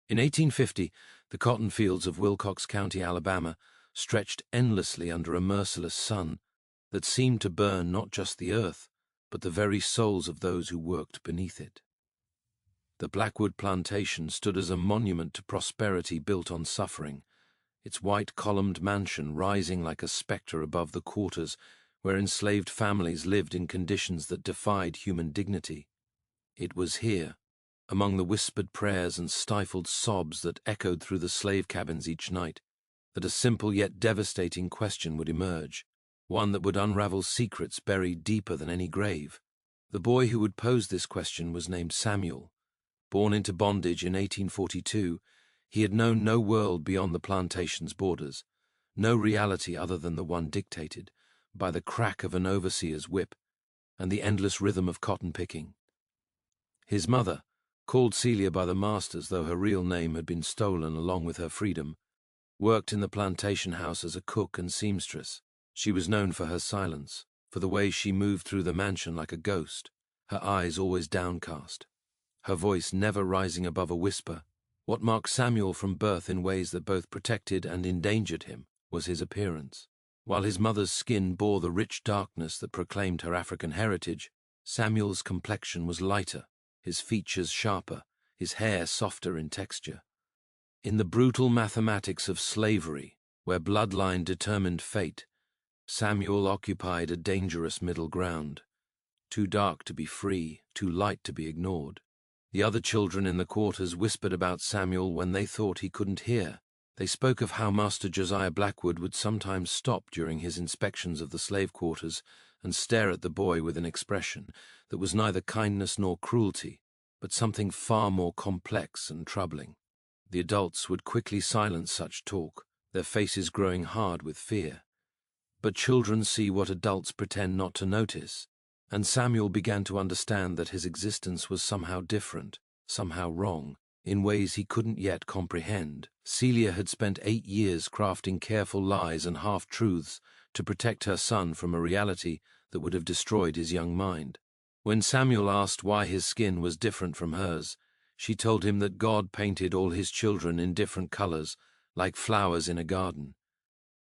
In 1850, the cotton fields of Wilcox County, Alabama, stretched endlessly under a merciless sun that seemed to burn not just the earth, but the very souls of those who worked beneath it. The Blackwood plantation stood as a monument to prosperity built on suffering, its white-columned mansion rising like a spectre above the quarters where enslaved families lived in conditions that defied human dignity. It was here, among the whispered prayers and stifled sobs that echoed through the slave cabins each night, that a simple yet devastating question would emerge, one that would unravel secrets buried deeper than any grave. The boy who would pose this question was named Samuel. Born into bondage in 1842, he had known no world beyond the plantation's borders, no reality other than the one dictated by the crack of an overseer's whip and the endless rhythm of cotton picking. His mother, called Celia by the masters though her real name had been stolen along with her freedom, worked in the plantation house as a cook and seamstress. She was known for her silence, for the way she moved through the mansion like a ghost, her eyes always downcast, her voice never rising above a whisper. What marked Samuel from birth in ways that both protected and endangered him was his appearance. While his mother's skin bore the rich darkness that proclaimed her African heritage, Samuel's complexion was lighter, his features sharper, his hair softer in texture. In the brutal mathematics of slavery, where bloodline determined fate, Samuel occupied a dangerous middle ground, too dark to be free, too light to be ignored. The other children in the quarters whispered about Samuel when they thought he couldn't hear. They spoke of how Master Josiah Blackwood would sometimes stop during his inspections of the slave quarters and stare at the boy with an expression that was neither kindness nor cruelty, but something far more complex and troubling. The adults would quickly silence such talk, their faces growing hard with fear. But children see what adults pretend not to notice, and Samuel began to understand that his existence was somehow different, somehow wrong, in ways he couldn't yet comprehend. Celia had spent 8 years crafting careful lies and half-truths to protect her son from a reality that would have destroyed his young mind. When Samuel asked why his skin was different from hers, she told him that God painted all his children in different colors, like flowers in a garden.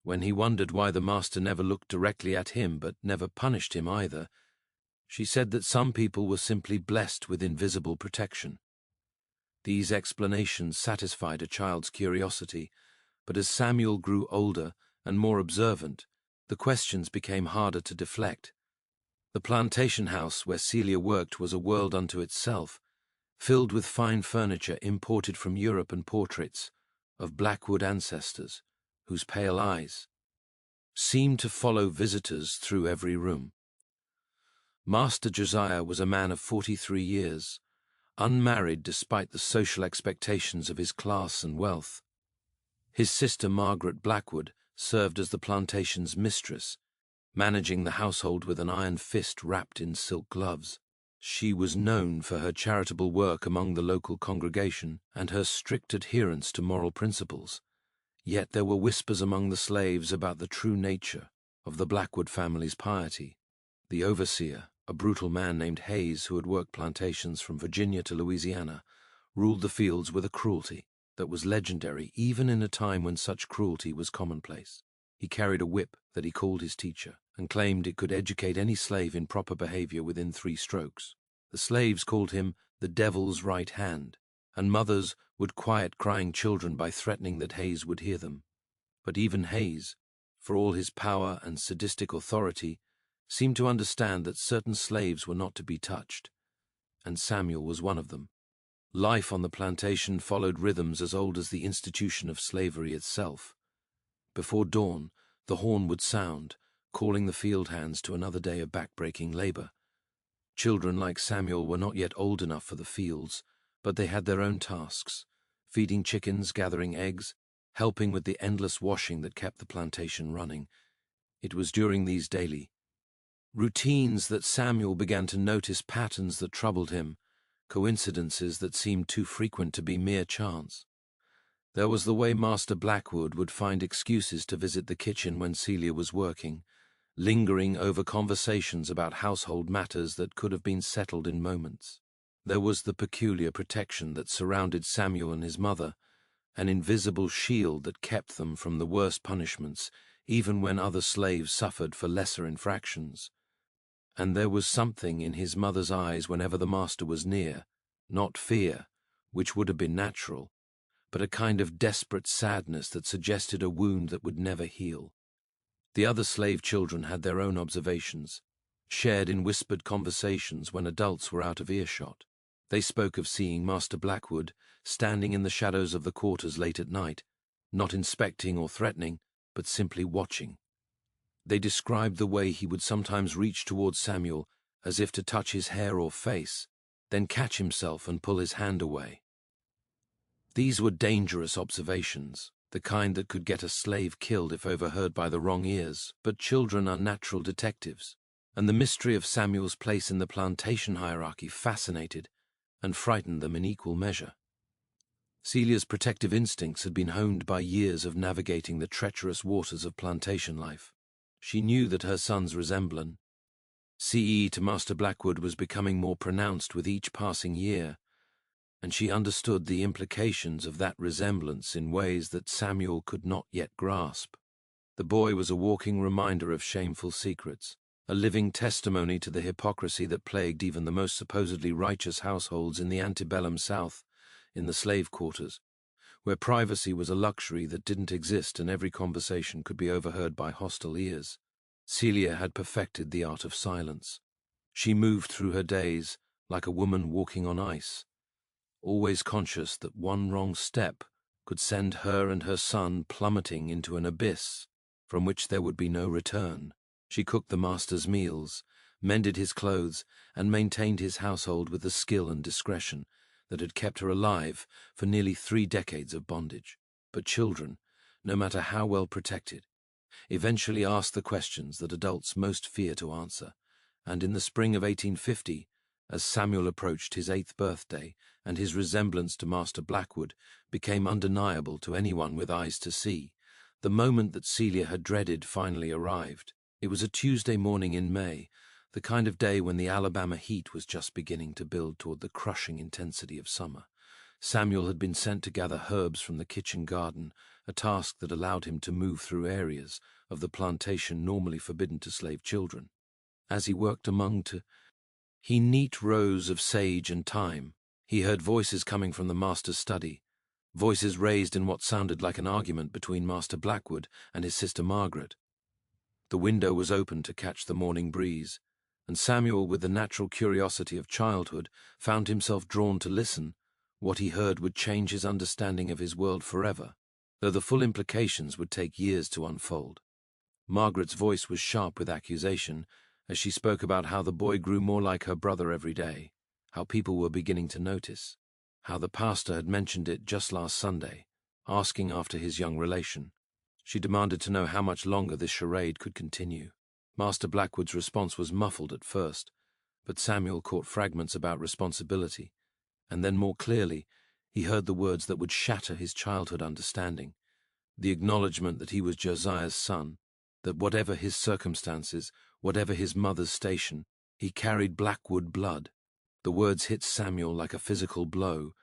When he wondered why the master never looked directly at him but never punished him either, she said that some people were simply blessed with invisible protection. These explanations satisfied a child's curiosity, but as Samuel grew older and more observant, the questions became harder to deflect. The plantation house where Celia worked was a world unto itself, filled with fine furniture imported from Europe and portraits of Blackwood ancestors, whose pale eyes seemed to follow visitors through every room. Master Josiah was a man of 43 years, unmarried despite the social expectations of his class and wealth. His sister Margaret Blackwood served as the plantation's mistress, managing the household with an iron fist wrapped in silk gloves. She was known for her charitable work among the local congregation and her strict adherence to moral principles. Yet there were whispers among the slaves about the true nature of the Blackwood family's piety. The overseer, a brutal man named Hayes who had worked plantations from Virginia to Louisiana, ruled the fields with a cruelty that was legendary even in a time when such cruelty was commonplace. He carried a whip that he called his teacher and claimed it could educate any slave in proper behavior within 3 strokes. The slaves called him the devil's right hand, and mothers would quiet crying children by threatening that Hayes would hear them. But even Hayes, for all his power and sadistic authority, seemed to understand that certain slaves were not to be touched, and Samuel was one of them. Life on the plantation followed rhythms as old as the institution of slavery itself. Before dawn, the horn would sound, calling the field hands to another day of back-breaking labor. Children like Samuel were not yet old enough for the fields, but they had their own tasks, feeding chickens, gathering eggs, helping with the endless washing that kept the plantation running. It was during these daily routines that Samuel began to notice patterns that troubled him, coincidences that seemed too frequent to be mere chance. There was the way Master Blackwood would find excuses to visit the kitchen when Celia was working, lingering over conversations about household matters that could have been settled in moments. There was the peculiar protection that surrounded Samuel and his mother, an invisible shield that kept them from the worst punishments, even when other slaves suffered for lesser infractions. And there was something in his mother's eyes whenever the master was near, not fear, which would have been natural, but a kind of desperate sadness that suggested a wound that would never heal. The other slave children had their own observations, shared in whispered conversations when adults were out of earshot. They spoke of seeing Master Blackwood standing in the shadows of the quarters late at night, not inspecting or threatening, but simply watching. They described the way he would sometimes reach towards Samuel as if to touch his hair or face, then catch himself and pull his hand away. These were dangerous observations, the kind that could get a slave killed if overheard by the wrong ears, but children are natural detectives, and the mystery of Samuel's place in the plantation hierarchy fascinated and frightened them in equal measure. Celia's protective instincts had been honed by years of navigating the treacherous waters of plantation life. She knew that her son's resemblance to Master Blackwood was becoming more pronounced with each passing year, and she understood the implications of that resemblance in ways that Samuel could not yet grasp. The boy was a walking reminder of shameful secrets, a living testimony to the hypocrisy that plagued even the most supposedly righteous households in the antebellum South, in the slave quarters, where privacy was a luxury that didn't exist and every conversation could be overheard by hostile ears. Celia had perfected the art of silence. She moved through her days like a woman walking on ice, always conscious that one wrong step could send her and her son plummeting into an abyss from which there would be no return. She cooked the master's meals, mended his clothes, and maintained his household with the skill and discretion that had kept her alive for nearly 3 decades of bondage. But children, no matter how well protected, eventually asked the questions that adults most fear to answer, and in the spring of 1850, as Samuel approached his 8th birthday and his resemblance to Master Blackwood became undeniable to anyone with eyes to see, the moment that Celia had dreaded finally arrived. It was a Tuesday morning in May, the kind of day when the Alabama heat was just beginning to build toward the crushing intensity of summer. Samuel had been sent to gather herbs from the kitchen garden, a task that allowed him to move through areas of the plantation normally forbidden to slave children. As he worked he neat rows of sage and thyme. He heard voices coming from the master's study, voices raised in what sounded like an argument between Master Blackwood and his sister Margaret. The window was open to catch the morning breeze, and Samuel, with the natural curiosity of childhood, found himself drawn to listen. What he heard would change his understanding of his world forever, though the full implications would take years to unfold. Margaret's voice was sharp with accusation, as she spoke about how the boy grew more like her brother every day, how people were beginning to notice, how the pastor had mentioned it just last Sunday, asking after his young relation. She demanded to know how much longer this charade could continue. Master Blackwood's response was muffled at first, but Samuel caught fragments about responsibility, and then more clearly he heard the words that would shatter his childhood understanding, the acknowledgement that he was Josiah's son, that whatever his circumstances, whatever his mother's station, he carried Blackwood blood. The words hit Samuel like a physical blow.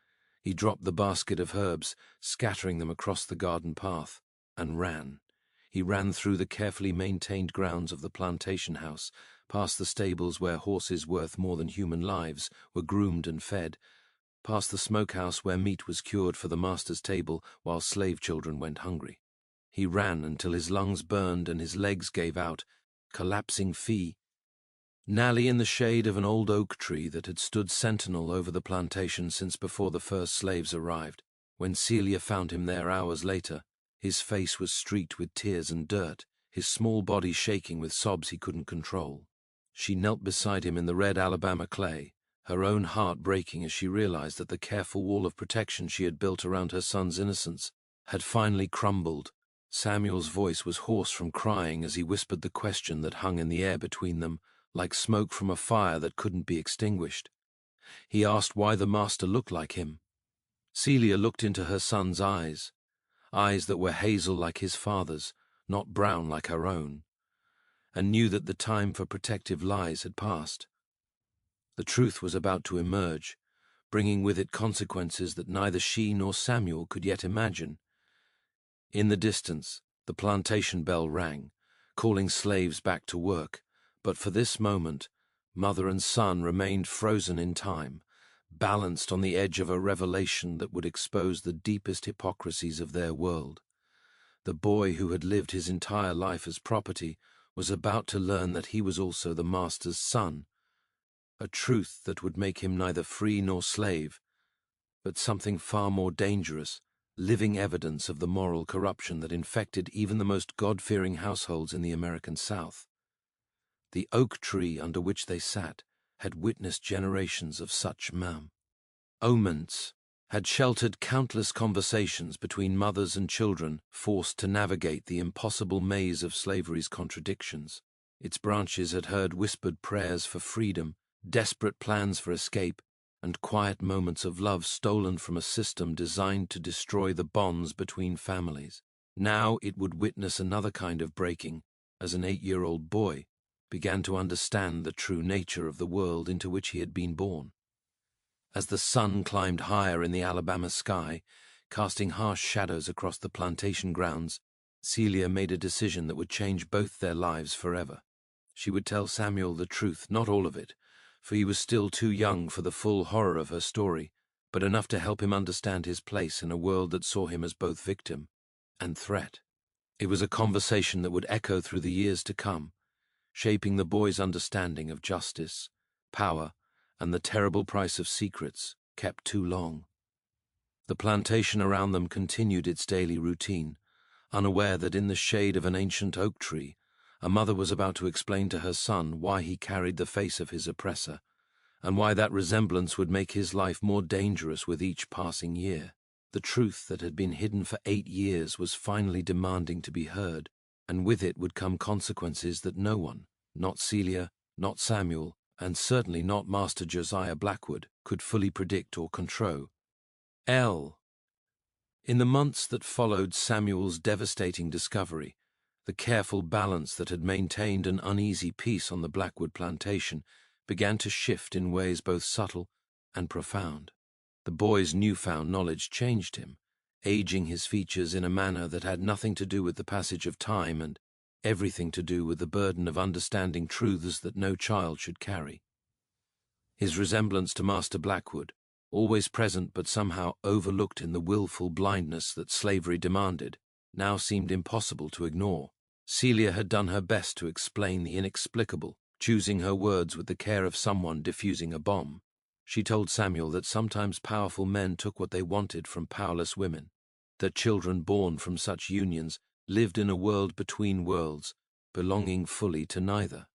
He dropped the basket of herbs, scattering them across the garden path, and ran. He ran through the carefully maintained grounds of the plantation house, past the stables where horses worth more than human lives were groomed and fed, past the smokehouse where meat was cured for the master's table while slave children went hungry. He ran until his lungs burned and his legs gave out, collapsing Nally in the shade of an old oak tree that had stood sentinel over the plantation since before the first slaves arrived. When Celia found him there hours later, his face was streaked with tears and dirt, his small body shaking with sobs he couldn't control. She knelt beside him in the red Alabama clay, her own heart breaking as she realized that the careful wall of protection she had built around her son's innocence had finally crumbled. Samuel's voice was hoarse from crying as he whispered the question that hung in the air between them, like smoke from a fire that couldn't be extinguished. He asked why the master looked like him. Celia looked into her son's eyes that were hazel like his father's, not brown like her own, and knew that the time for protective lies had passed. The truth was about to emerge, bringing with it consequences that neither she nor Samuel could yet imagine. In the distance, the plantation bell rang, calling slaves back to work, but for this moment, mother and son remained frozen in time, balanced on the edge of a revelation that would expose the deepest hypocrisies of their world. The boy who had lived his entire life as property was about to learn that he was also the master's son, a truth that would make him neither free nor slave, but something far more dangerous, living evidence of the moral corruption that infected even the most God-fearing households in the American South. The oak tree under which they sat had witnessed generations of such omens, had sheltered countless conversations between mothers and children forced to navigate the impossible maze of slavery's contradictions. Its branches had heard whispered prayers for freedom, desperate plans for escape, and quiet moments of love stolen from a system designed to destroy the bonds between families. Now it would witness another kind of breaking as an 8-year-old boy began to understand the true nature of the world into which he had been born. As the sun climbed higher in the Alabama sky, casting harsh shadows across the plantation grounds, Celia made a decision that would change both their lives forever. She would tell Samuel the truth, not all of it, for he was still too young for the full horror of her story, but enough to help him understand his place in a world that saw him as both victim and threat. It was a conversation that would echo through the years to come, shaping the boy's understanding of justice, power, and the terrible price of secrets kept too long. The plantation around them continued its daily routine, unaware that in the shade of an ancient oak tree, a mother was about to explain to her son why he carried the face of his oppressor, and why that resemblance would make his life more dangerous with each passing year. The truth that had been hidden for 8 years was finally demanding to be heard, and with it would come consequences that no one, not Celia, not Samuel, and certainly not Master Josiah Blackwood, could fully predict or control. In the months that followed Samuel's devastating discovery, the careful balance that had maintained an uneasy peace on the Blackwood plantation began to shift in ways both subtle and profound. The boy's newfound knowledge changed him, aging his features in a manner that had nothing to do with the passage of time and everything to do with the burden of understanding truths that no child should carry. His resemblance to Master Blackwood, always present but somehow overlooked in the willful blindness that slavery demanded, now seemed impossible to ignore. Celia had done her best to explain the inexplicable, choosing her words with the care of someone defusing a bomb. She told Samuel that sometimes powerful men took what they wanted from powerless women, that children born from such unions lived in a world between worlds, belonging fully to neither.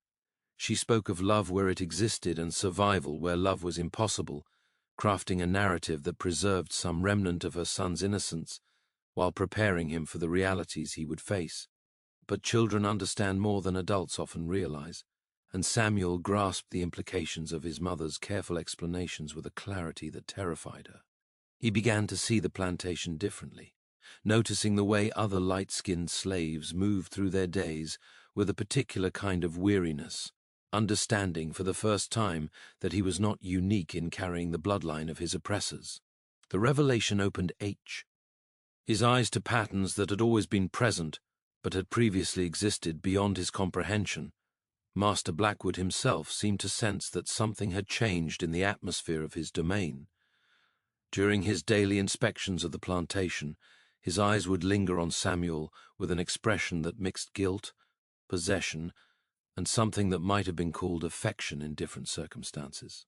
She spoke of love where it existed and survival where love was impossible, crafting a narrative that preserved some remnant of her son's innocence while preparing him for the realities he would face. But children understand more than adults often realize, and Samuel grasped the implications of his mother's careful explanations with a clarity that terrified her. He began to see the plantation differently, noticing the way other light-skinned slaves moved through their days with a particular kind of weariness, understanding for the first time that he was not unique in carrying the bloodline of his oppressors. The revelation opened his eyes to patterns that had always been present but had previously existed beyond his comprehension. Master Blackwood himself seemed to sense that something had changed in the atmosphere of his domain. During his daily inspections of the plantation, his eyes would linger on Samuel with an expression that mixed guilt, possession, and something that might have been called affection in different circumstances.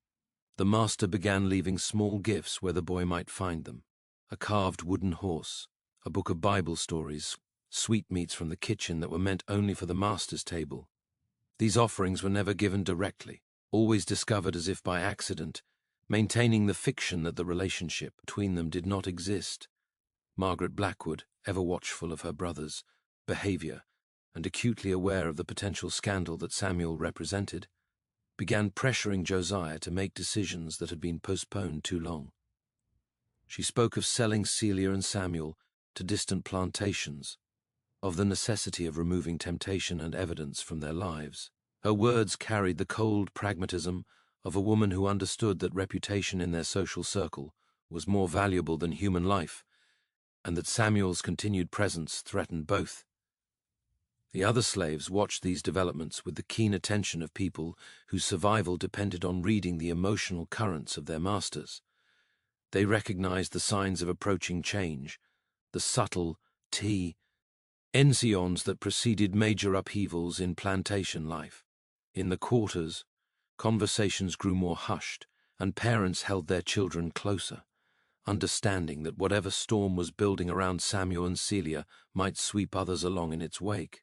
The master began leaving small gifts where the boy might find them: a carved wooden horse, a book of Bible stories, sweetmeats from the kitchen that were meant only for the master's table. These offerings were never given directly, always discovered as if by accident, maintaining the fiction that the relationship between them did not exist. Margaret Blackwood, ever watchful of her brother's behavior and acutely aware of the potential scandal that Samuel represented, began pressuring Josiah to make decisions that had been postponed too long. She spoke of selling Celia and Samuel to distant plantations, of the necessity of removing temptation and evidence from their lives. Her words carried the cold pragmatism of a woman who understood that reputation in their social circle was more valuable than human life, and that Samuel's continued presence threatened both. The other slaves watched these developments with the keen attention of people whose survival depended on reading the emotional currents of their masters. They recognized the signs of approaching change, the subtle ensions that preceded major upheavals in plantation life. In the quarters, conversations grew more hushed, and parents held their children closer, understanding that whatever storm was building around Samuel and Celia might sweep others along in its wake.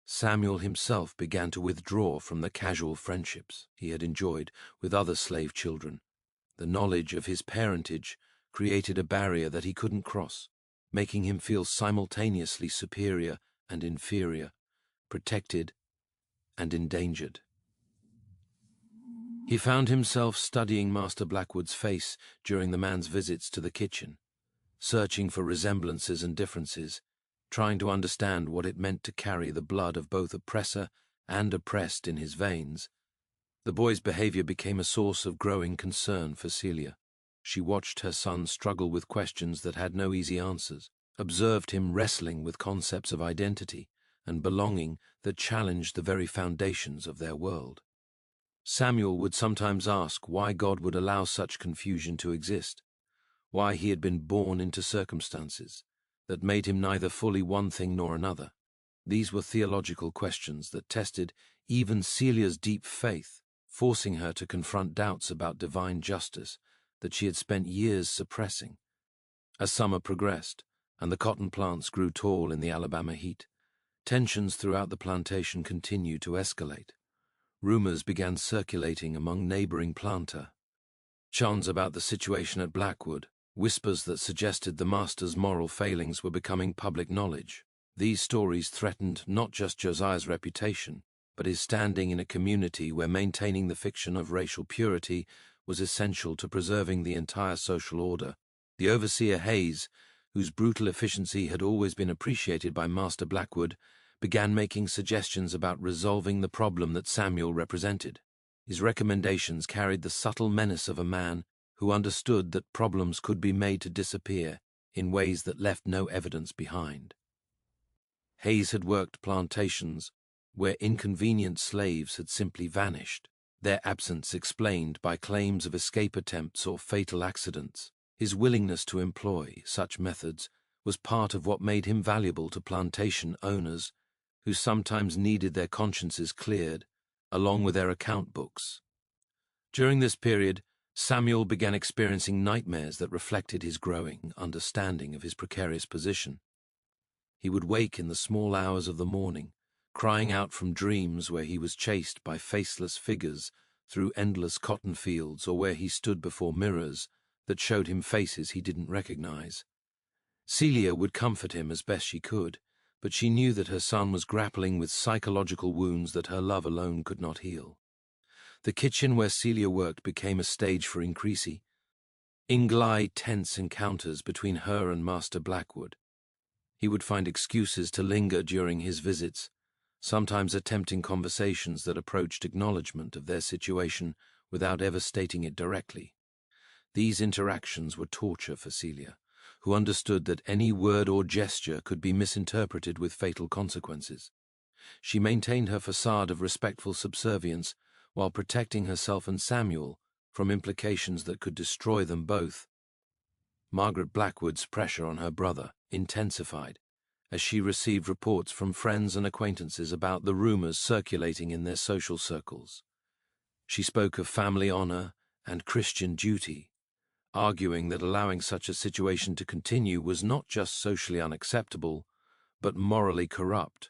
Samuel himself began to withdraw from the casual friendships he had enjoyed with other slave children. The knowledge of his parentage created a barrier that he couldn't cross, making him feel simultaneously superior and inferior, protected and endangered. He found himself studying Master Blackwood's face during the man's visits to the kitchen, searching for resemblances and differences, trying to understand what it meant to carry the blood of both oppressor and oppressed in his veins. The boy's behavior became a source of growing concern for Celia. She watched her son struggle with questions that had no easy answers, observed him wrestling with concepts of identity and belonging that challenged the very foundations of their world. Samuel would sometimes ask why God would allow such confusion to exist, why he had been born into circumstances that made him neither fully one thing nor another. These were theological questions that tested even Celia's deep faith, forcing her to confront doubts about divine justice that she had spent years suppressing. As summer progressed, and the cotton plants grew tall in the Alabama heat, tensions throughout the plantation continued to escalate. Rumors began circulating among neighboring planters. Chants about the situation at Blackwood, whispers that suggested the master's moral failings were becoming public knowledge. These stories threatened not just Josiah's reputation, but his standing in a community where maintaining the fiction of racial purity was essential to preserving the entire social order. The overseer Hayes, whose brutal efficiency had always been appreciated by Master Blackwood, began making suggestions about resolving the problem that Samuel represented. His recommendations carried the subtle menace of a man who understood that problems could be made to disappear in ways that left no evidence behind. Hayes had worked plantations where inconvenient slaves had simply vanished, their absence explained by claims of escape attempts or fatal accidents. His willingness to employ such methods was part of what made him valuable to plantation owners who sometimes needed their consciences cleared, along with their account books. During this period, Samuel began experiencing nightmares that reflected his growing understanding of his precarious position. He would wake in the small hours of the morning, crying out from dreams where he was chased by faceless figures through endless cotton fields or where he stood before mirrors that showed him faces he didn't recognize. Celia would comfort him as best she could, but she knew that her son was grappling with psychological wounds that her love alone could not heal. The kitchen where Celia worked became a stage for increasingly tense encounters between her and Master Blackwood. He would find excuses to linger during his visits, sometimes attempting conversations that approached acknowledgement of their situation without ever stating it directly. These interactions were torture for Celia, who understood that any word or gesture could be misinterpreted with fatal consequences. She maintained her facade of respectful subservience while protecting herself and Samuel from implications that could destroy them both. Margaret Blackwood's pressure on her brother intensified as she received reports from friends and acquaintances about the rumors circulating in their social circles. She spoke of family honor and Christian duty, arguing that allowing such a situation to continue was not just socially unacceptable, but morally corrupt.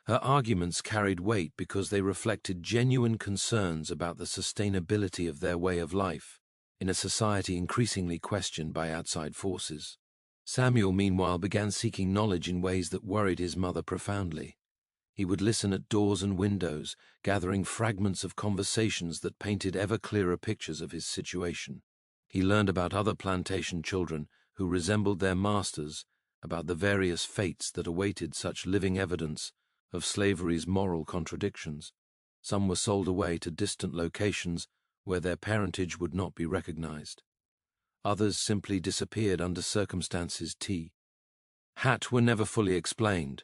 Her arguments carried weight because they reflected genuine concerns about the sustainability of their way of life in a society increasingly questioned by outside forces. Samuel, meanwhile, began seeking knowledge in ways that worried his mother profoundly. He would listen at doors and windows, gathering fragments of conversations that painted ever clearer pictures of his situation. He learned about other plantation children who resembled their masters, about the various fates that awaited such living evidence of slavery's moral contradictions. Some were sold away to distant locations, where their parentage would not be recognized. Others simply disappeared under circumstances were never fully explained.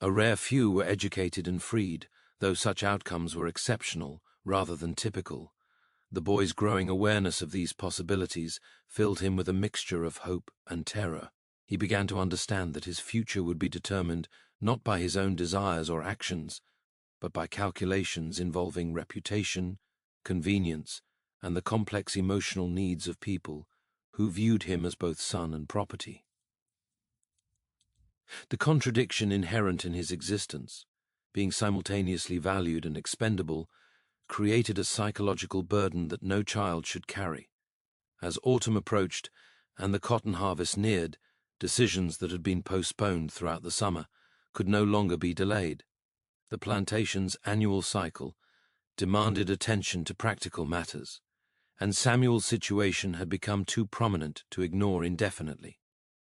A rare few were educated and freed, though such outcomes were exceptional rather than typical. The boy's growing awareness of these possibilities filled him with a mixture of hope and terror. He began to understand that his future would be determined not by his own desires or actions, but by calculations involving reputation, convenience, and the complex emotional needs of people who viewed him as both son and property. The contradiction inherent in his existence, being simultaneously valued and expendable, created a psychological burden that no child should carry. As autumn approached and the cotton harvest neared, decisions that had been postponed throughout the summer could no longer be delayed. The plantation's annual cycle demanded attention to practical matters, and Samuel's situation had become too prominent to ignore indefinitely.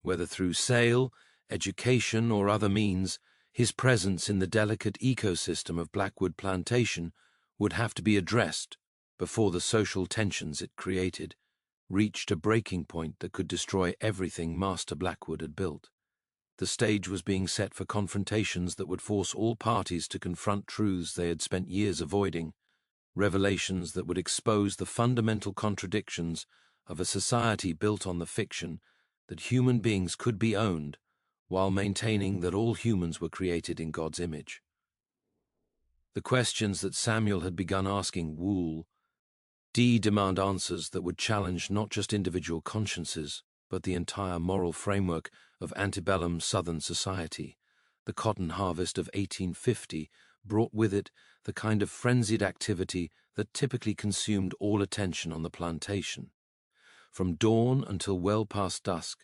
Whether through sale, education, or other means, his presence in the delicate ecosystem of Blackwood Plantation would have to be addressed before the social tensions it created reached a breaking point that could destroy everything Master Blackwood had built. The stage was being set for confrontations that would force all parties to confront truths they had spent years avoiding, revelations that would expose the fundamental contradictions of a society built on the fiction that human beings could be owned while maintaining that all humans were created in God's image. The questions that Samuel had begun asking demand answers that would challenge not just individual consciences, but the entire moral framework of antebellum Southern society. The cotton harvest of 1850 brought with it the kind of frenzied activity that typically consumed all attention on the plantation. From dawn until well past dusk,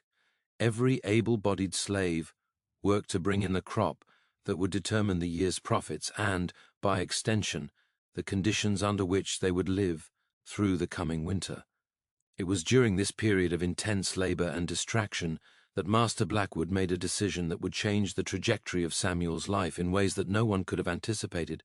every able-bodied slave worked to bring in the crop that would determine the year's profits and, by extension, the conditions under which they would live through the coming winter. It was during this period of intense labor and distraction that Master Blackwood made a decision that would change the trajectory of Samuel's life in ways that no one could have anticipated.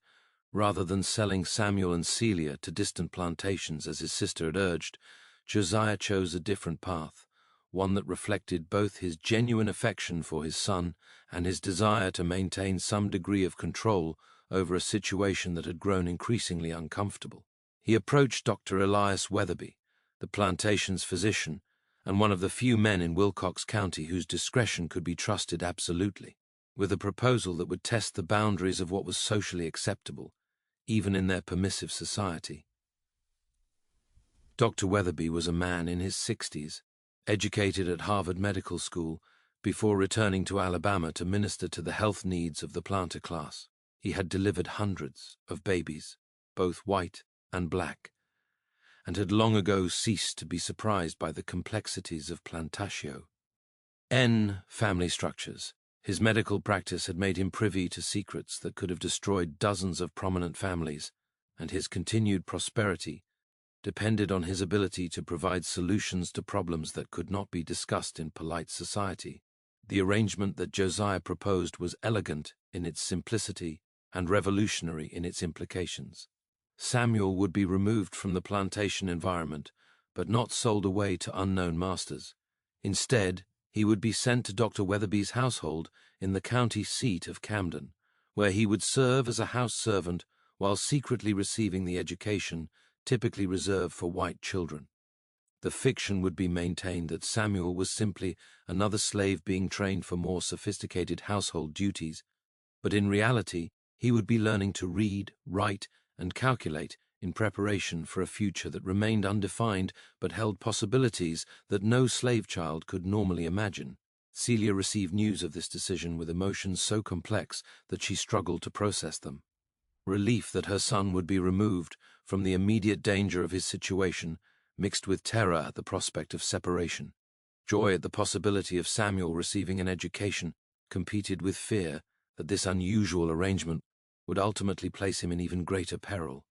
Rather than selling Samuel and Celia to distant plantations as his sister had urged, Josiah chose a different path, one that reflected both his genuine affection for his son and his desire to maintain some degree of control over a situation that had grown increasingly uncomfortable. He approached Dr. Elias Weatherby, the plantation's physician, and one of the few men in Wilcox County whose discretion could be trusted absolutely, with a proposal that would test the boundaries of what was socially acceptable, even in their permissive society. Dr. Weatherby was a man in his 60s, educated at Harvard Medical School, before returning to Alabama to minister to the health needs of the planter class. He had delivered hundreds of babies, both white and black, and had long ago ceased to be surprised by the complexities of plantatio. Family structures. His medical practice had made him privy to secrets that could have destroyed dozens of prominent families, and his continued prosperity depended on his ability to provide solutions to problems that could not be discussed in polite society. The arrangement that Josiah proposed was elegant in its simplicity and revolutionary in its implications. Samuel would be removed from the plantation environment, but not sold away to unknown masters. Instead, he would be sent to Dr. Weatherby's household in the county seat of Camden, where he would serve as a house servant while secretly receiving the education typically reserved for white children. The fiction would be maintained that Samuel was simply another slave being trained for more sophisticated household duties, but in reality, he would be learning to read, write, and calculate in preparation for a future that remained undefined but held possibilities that no slave child could normally imagine. Celia received news of this decision with emotions so complex that she struggled to process them. Relief that her son would be removed from the immediate danger of his situation, mixed with terror at the prospect of separation. Joy at the possibility of Samuel receiving an education competed with fear that this unusual arrangement would ultimately place him in even greater peril.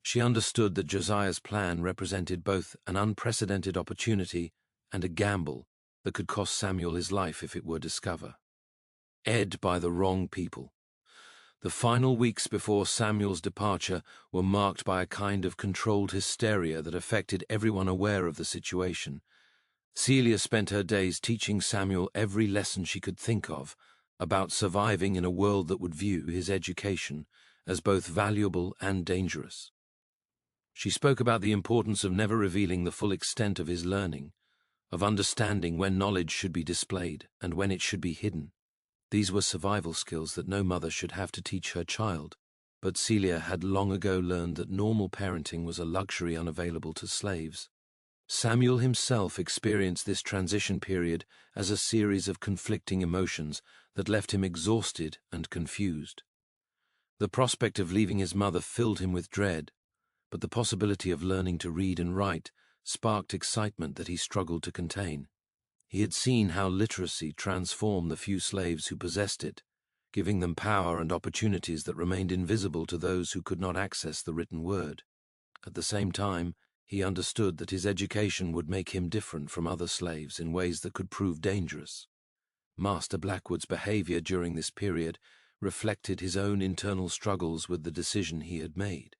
She understood that Josiah's plan represented both an unprecedented opportunity and a gamble that could cost Samuel his life if it were discovered. By the wrong people. The final weeks before Samuel's departure were marked by a kind of controlled hysteria that affected everyone aware of the situation. Celia spent her days teaching Samuel every lesson she could think of about surviving in a world that would view his education as both valuable and dangerous. She spoke about the importance of never revealing the full extent of his learning, of understanding when knowledge should be displayed and when it should be hidden. These were survival skills that no mother should have to teach her child, but Celia had long ago learned that normal parenting was a luxury unavailable to slaves. Samuel himself experienced this transition period as a series of conflicting emotions that left him exhausted and confused. The prospect of leaving his mother filled him with dread, but the possibility of learning to read and write sparked excitement that he struggled to contain. He had seen how literacy transformed the few slaves who possessed it, giving them power and opportunities that remained invisible to those who could not access the written word. At the same time, he understood that his education would make him different from other slaves in ways that could prove dangerous. Master Blackwood's behavior during this period reflected his own internal struggles with the decision he had made.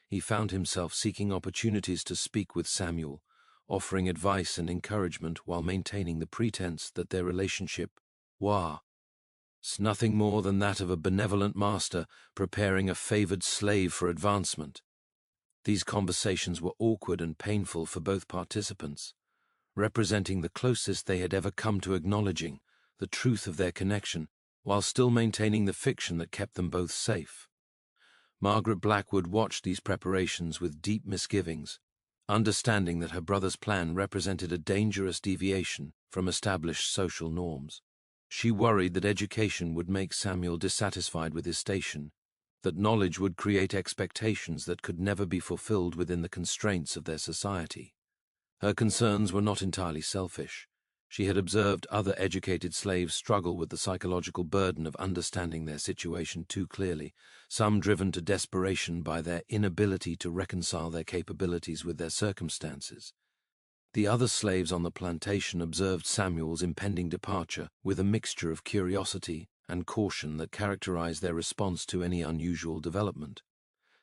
He found himself seeking opportunities to speak with Samuel, offering advice and encouragement while maintaining the pretense that their relationship was nothing more than that of a benevolent master preparing a favored slave for advancement. These conversations were awkward and painful for both participants, representing the closest they had ever come to acknowledging the truth of their connection, while still maintaining the fiction that kept them both safe. Margaret Blackwood watched these preparations with deep misgivings, understanding that her brother's plan represented a dangerous deviation from established social norms. She worried that education would make Samuel dissatisfied with his station, that knowledge would create expectations that could never be fulfilled within the constraints of their society. Her concerns were not entirely selfish. She had observed other educated slaves struggle with the psychological burden of understanding their situation too clearly, some driven to desperation by their inability to reconcile their capabilities with their circumstances. The other slaves on the plantation observed Samuel's impending departure with a mixture of curiosity and caution that characterized their response to any unusual development.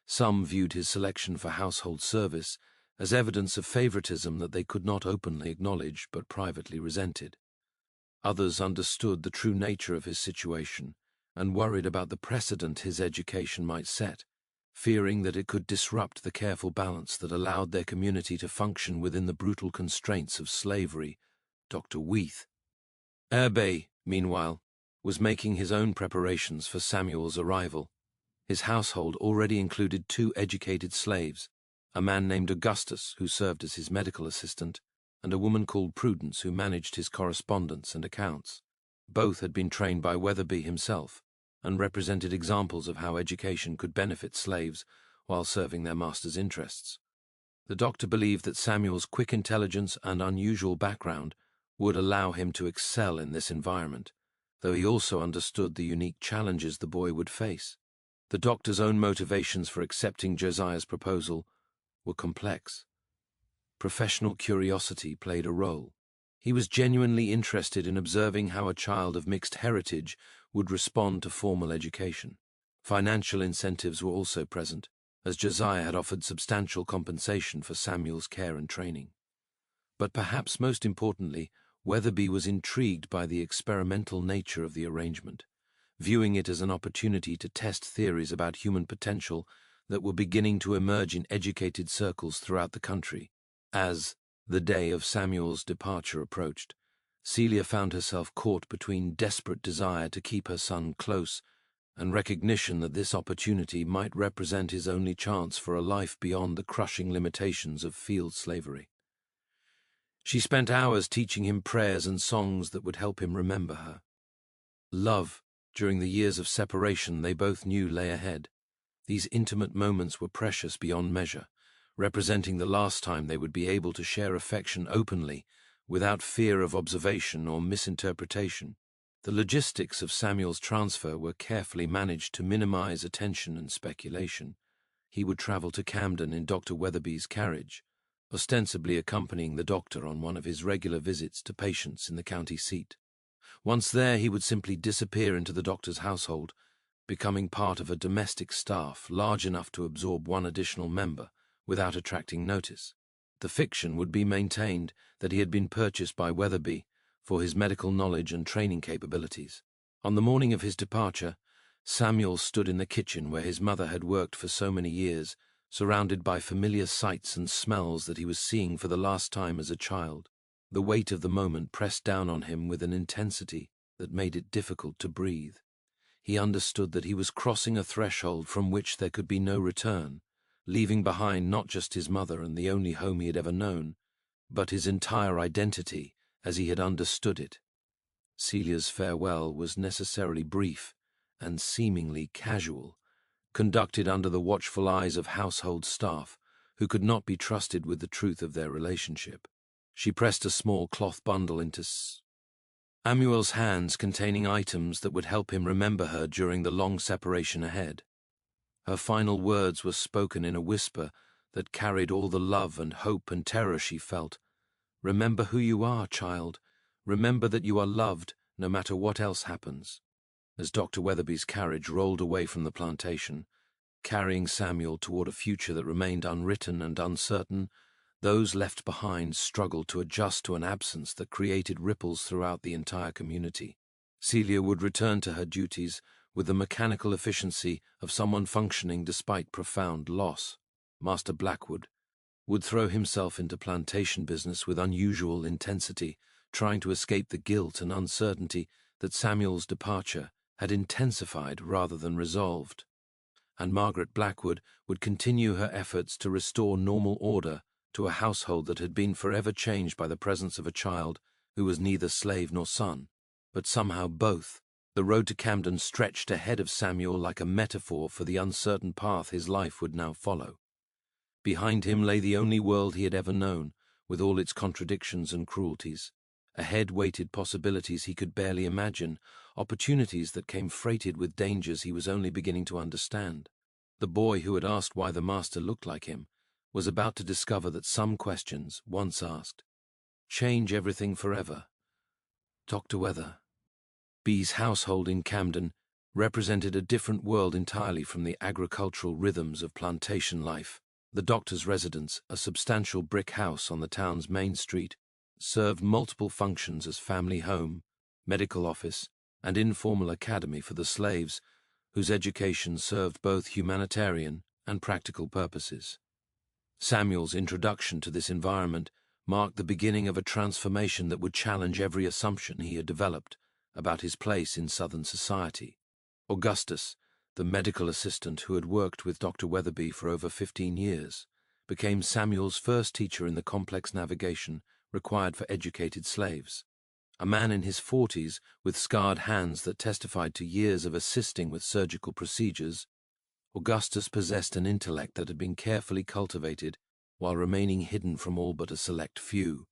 Some viewed his selection for household service as evidence of favoritism that they could not openly acknowledge but privately resented. Others understood the true nature of his situation and worried about the precedent his education might set, fearing that it could disrupt the careful balance that allowed their community to function within the brutal constraints of slavery. Dr. Weath, Herbe, meanwhile, was making his own preparations for Samuel's arrival. His household already included 2 educated slaves, a man named Augustus, who served as his medical assistant, and a woman called Prudence, who managed his correspondence and accounts. Both had been trained by Weatherby himself, and represented examples of how education could benefit slaves while serving their master's interests. The doctor believed that Samuel's quick intelligence and unusual background would allow him to excel in this environment, though he also understood the unique challenges the boy would face. The doctor's own motivations for accepting Josiah's proposal were complex. Professional curiosity played a role. He was genuinely interested in observing how a child of mixed heritage would respond to formal education. Financial incentives were also present, as Josiah had offered substantial compensation for Samuel's care and training. But perhaps most importantly, Weatherby was intrigued by the experimental nature of the arrangement, viewing it as an opportunity to test theories about human potential that were beginning to emerge in educated circles throughout the country. As the day of Samuel's departure approached, Celia found herself caught between desperate desire to keep her son close and recognition that this opportunity might represent his only chance for a life beyond the crushing limitations of field slavery. She spent hours teaching him prayers and songs that would help him remember her. Love, during the years of separation they both knew lay ahead. These intimate moments were precious beyond measure, representing the last time they would be able to share affection openly, without fear of observation or misinterpretation. The logistics of Samuel's transfer were carefully managed to minimize attention and speculation. He would travel to Camden in Dr. Weatherby's carriage, ostensibly accompanying the doctor on one of his regular visits to patients in the county seat. Once there, he would simply disappear into the doctor's household, becoming part of a domestic staff large enough to absorb one additional member without attracting notice. The fiction would be maintained that he had been purchased by Weatherby for his medical knowledge and training capabilities. On the morning of his departure, Samuel stood in the kitchen where his mother had worked for so many years, surrounded by familiar sights and smells that he was seeing for the last time as a child. The weight of the moment pressed down on him with an intensity that made it difficult to breathe. He understood that he was crossing a threshold from which there could be no return, leaving behind not just his mother and the only home he had ever known, but his entire identity as he had understood it. Celia's farewell was necessarily brief and seemingly casual, conducted under the watchful eyes of household staff who could not be trusted with the truth of their relationship. She pressed a small cloth bundle into Samuel's hands containing items that would help him remember her during the long separation ahead. Her final words were spoken in a whisper that carried all the love and hope and terror she felt. "Remember who you are, child. Remember that you are loved, no matter what else happens." As Dr. Weatherby's carriage rolled away from the plantation, carrying Samuel toward a future that remained unwritten and uncertain, those left behind struggled to adjust to an absence that created ripples throughout the entire community. Celia would return to her duties with the mechanical efficiency of someone functioning despite profound loss. Master Blackwood would throw himself into plantation business with unusual intensity, trying to escape the guilt and uncertainty that Samuel's departure had intensified rather than resolved. And Margaret Blackwood would continue her efforts to restore normal order to a household that had been forever changed by the presence of a child who was neither slave nor son, but somehow both. The road to Camden stretched ahead of Samuel like a metaphor for the uncertain path his life would now follow. Behind him lay the only world he had ever known, with all its contradictions and cruelties. Ahead waited possibilities he could barely imagine, opportunities that came freighted with dangers he was only beginning to understand. The boy who had asked why the master looked like him was about to discover that some questions, once asked, change everything forever. Dr. Weatherby's household in Camden represented a different world entirely from the agricultural rhythms of plantation life. The doctor's residence, a substantial brick house on the town's main street, served multiple functions as family home, medical office, and informal academy for the slaves, whose education served both humanitarian and practical purposes. Samuel's introduction to this environment marked the beginning of a transformation that would challenge every assumption he had developed about his place in Southern society. Augustus, the medical assistant who had worked with Dr. Weatherby for over 15 years, became Samuel's first teacher in the complex navigation required for educated slaves. A man in his 40s with scarred hands that testified to years of assisting with surgical procedures, Augustus possessed an intellect that had been carefully cultivated while remaining hidden from all but a select few.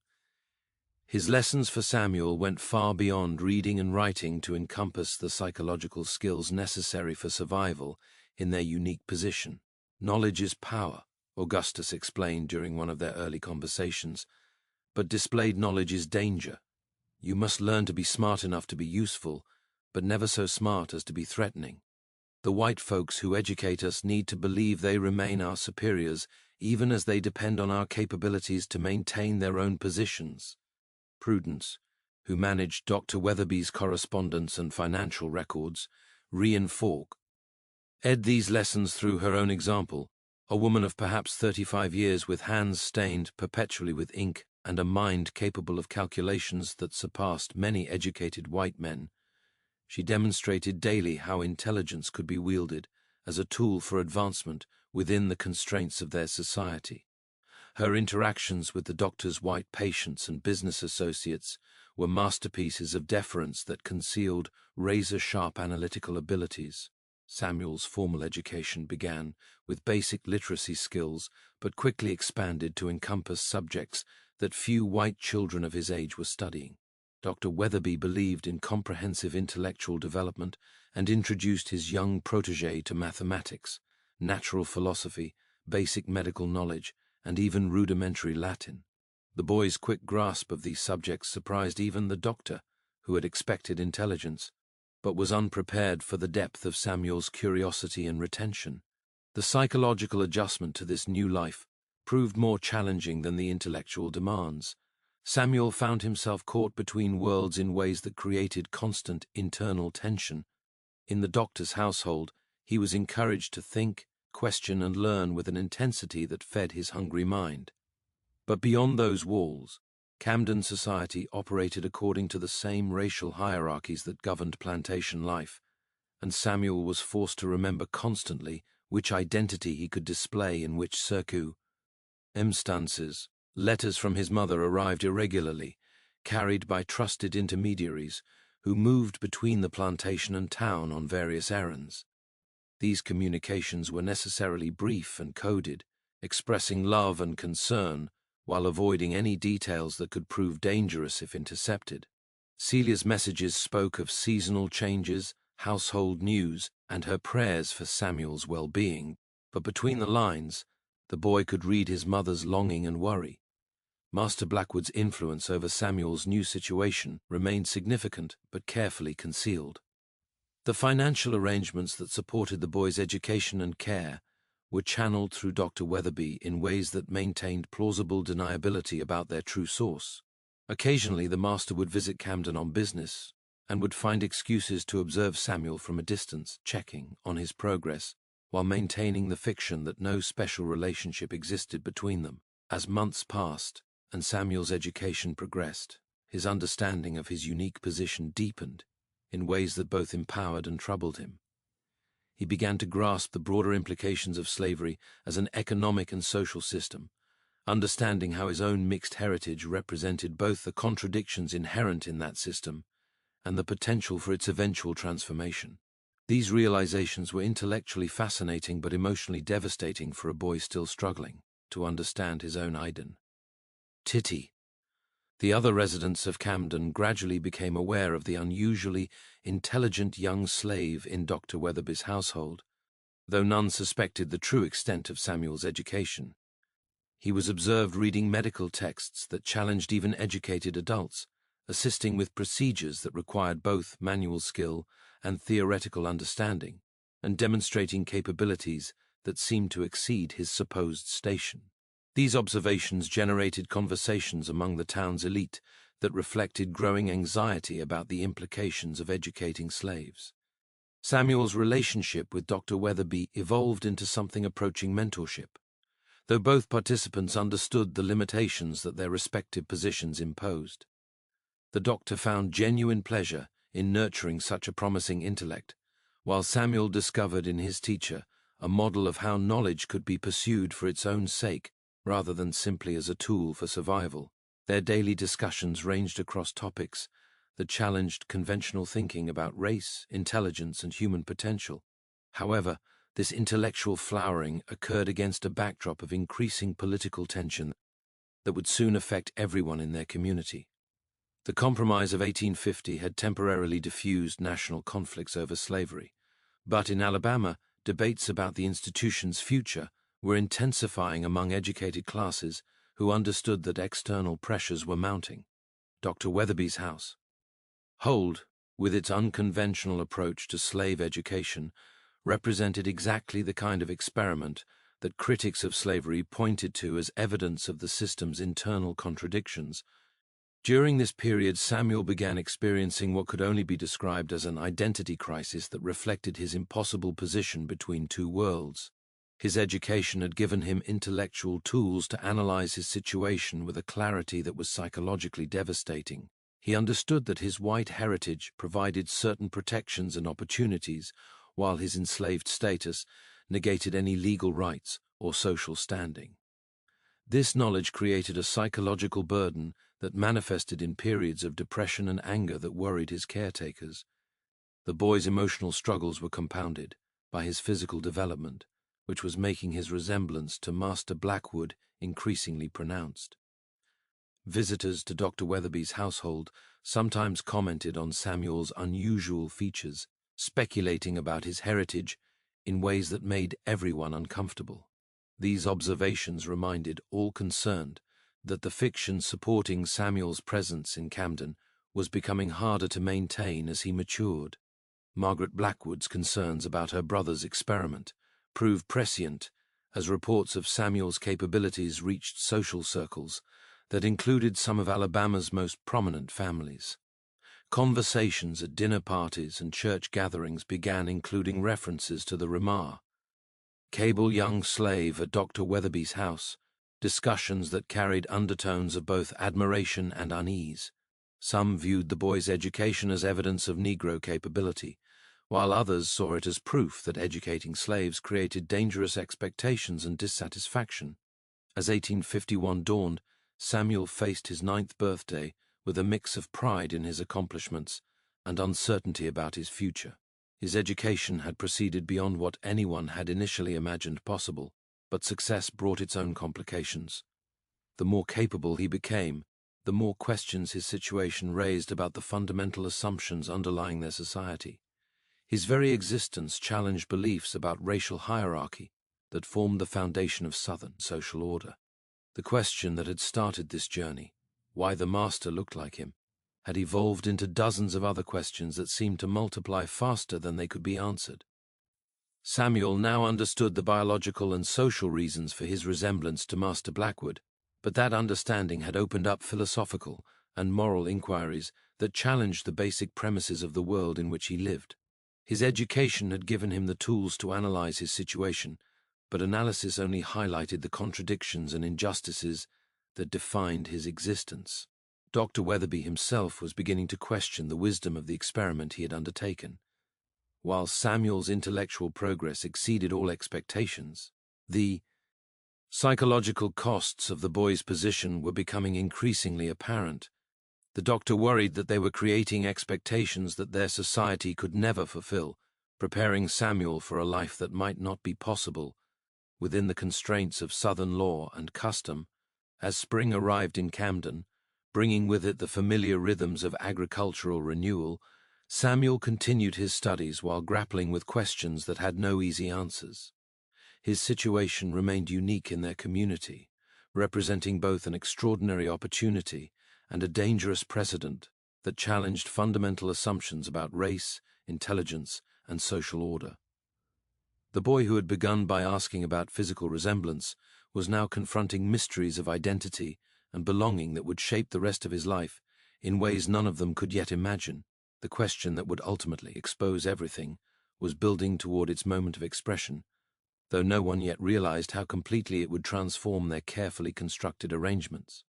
His lessons for Samuel went far beyond reading and writing to encompass the psychological skills necessary for survival in their unique position. "Knowledge is power," Augustus explained during one of their early conversations, "but displayed knowledge is danger. You must learn to be smart enough to be useful, but never so smart as to be threatening. The white folks who educate us need to believe they remain our superiors, even as they depend on our capabilities to maintain their own positions." Prudence, who managed Dr. Weatherby's correspondence and financial records, reinforced these lessons through her own example, a woman of perhaps 35 years with hands stained perpetually with ink and a mind capable of calculations that surpassed many educated white men. She demonstrated daily how intelligence could be wielded as a tool for advancement within the constraints of their society. Her interactions with the doctor's white patients and business associates were masterpieces of deference that concealed razor-sharp analytical abilities. Samuel's formal education began with basic literacy skills, but quickly expanded to encompass subjects that few white children of his age were studying. Dr. Weatherby believed in comprehensive intellectual development and introduced his young protege to mathematics, natural philosophy, basic medical knowledge, and even rudimentary Latin. The boy's quick grasp of these subjects surprised even the doctor, who had expected intelligence. but was unprepared for the depth of Samuel's curiosity and retention. The psychological adjustment to this new life proved more challenging than the intellectual demands. Samuel found himself caught between worlds in ways that created constant internal tension. In the doctor's household, he was encouraged to think, question, and learn with an intensity that fed his hungry mind. But beyond those walls, Camden society operated according to the same racial hierarchies that governed plantation life, and Samuel was forced to remember constantly which identity he could display in which circumstances. Letters from his mother arrived irregularly, carried by trusted intermediaries who moved between the plantation and town on various errands. These communications were necessarily brief and coded, expressing love and concern while avoiding any details that could prove dangerous if intercepted. Celia's messages spoke of seasonal changes, household news, and her prayers for Samuel's well-being, but between the lines, the boy could read his mother's longing and worry. Master Blackwood's influence over Samuel's new situation remained significant but carefully concealed. The financial arrangements that supported the boy's education and care were channeled through Dr. Weatherby in ways that maintained plausible deniability about their true source. Occasionally, the master would visit Camden on business and would find excuses to observe Samuel from a distance, checking on his progress, while maintaining the fiction that no special relationship existed between them. As months passed and Samuel's education progressed, his understanding of his unique position deepened in ways that both empowered and troubled him. He began to grasp the broader implications of slavery as an economic and social system, understanding how his own mixed heritage represented both the contradictions inherent in that system and the potential for its eventual transformation. These realizations were intellectually fascinating but emotionally devastating for a boy still struggling to understand his own identity. The other residents of Camden gradually became aware of the unusually intelligent young slave in Dr. Weatherby's household, though none suspected the true extent of Samuel's education. He was observed reading medical texts that challenged even educated adults, assisting with procedures that required both manual skill and theoretical understanding, and demonstrating capabilities that seemed to exceed his supposed station. These observations generated conversations among the town's elite that reflected growing anxiety about the implications of educating slaves. Samuel's relationship with Dr. Weatherby evolved into something approaching mentorship, though both participants understood the limitations that their respective positions imposed. The doctor found genuine pleasure in nurturing such a promising intellect, while Samuel discovered in his teacher a model of how knowledge could be pursued for its own sake rather than simply as a tool for survival. Their daily discussions ranged across topics that challenged conventional thinking about race, intelligence, and human potential. However, this intellectual flowering occurred against a backdrop of increasing political tension that would soon affect everyone in their community. The Compromise of 1850 had temporarily diffused national conflicts over slavery, but in Alabama, debates about the institution's future were intensifying among educated classes who understood that external pressures were mounting. Dr. Weatherby's house, with its unconventional approach to slave education, represented exactly the kind of experiment that critics of slavery pointed to as evidence of the system's internal contradictions. During this period, Samuel began experiencing what could only be described as an identity crisis that reflected his impossible position between two worlds. His education had given him intellectual tools to analyze his situation with a clarity that was psychologically devastating. He understood that his white heritage provided certain protections and opportunities, while his enslaved status negated any legal rights or social standing. This knowledge created a psychological burden that manifested in periods of depression and anger that worried his caretakers. The boy's emotional struggles were compounded by his physical development, which was making his resemblance to Master Blackwood increasingly pronounced. Visitors to Dr. Weatherby's household sometimes commented on Samuel's unusual features, speculating about his heritage in ways that made everyone uncomfortable. These observations reminded all concerned that the fiction supporting Samuel's presence in Camden was becoming harder to maintain as he matured. Margaret Blackwood's concerns about her brother's experiment proved prescient as reports of Samuel's capabilities reached social circles that included some of Alabama's most prominent families. Conversations at dinner parties and church gatherings began including references to the remarkable young slave at Dr. Weatherby's house, discussions that carried undertones of both admiration and unease. Some viewed the boy's education as evidence of Negro capability, while others saw it as proof that educating slaves created dangerous expectations and dissatisfaction. As 1851 dawned, Samuel faced his 9th birthday with a mix of pride in his accomplishments and uncertainty about his future. His education had proceeded beyond what anyone had initially imagined possible, but success brought its own complications. The more capable he became, the more questions his situation raised about the fundamental assumptions underlying their society. His very existence challenged beliefs about racial hierarchy that formed the foundation of Southern social order. The question that had started this journey, why the master looked like him, had evolved into dozens of other questions that seemed to multiply faster than they could be answered. Samuel now understood the biological and social reasons for his resemblance to Master Blackwood, but that understanding had opened up philosophical and moral inquiries that challenged the basic premises of the world in which he lived. His education had given him the tools to analyze his situation, but analysis only highlighted the contradictions and injustices that defined his existence. Dr. Weatherby himself was beginning to question the wisdom of the experiment he had undertaken. While Samuel's intellectual progress exceeded all expectations, the psychological costs of the boy's position were becoming increasingly apparent. The doctor worried that they were creating expectations that their society could never fulfill, preparing Samuel for a life that might not be possible within the constraints of Southern law and custom. As spring arrived in Camden, bringing with it the familiar rhythms of agricultural renewal, Samuel continued his studies while grappling with questions that had no easy answers. His situation remained unique in their community, representing both an extraordinary opportunity and a dangerous precedent that challenged fundamental assumptions about race, intelligence, and social order. The boy who had begun by asking about physical resemblance was now confronting mysteries of identity and belonging that would shape the rest of his life in ways none of them could yet imagine. The question that would ultimately expose everything was building toward its moment of expression, though no one yet realized how completely it would transform their carefully constructed arrangements.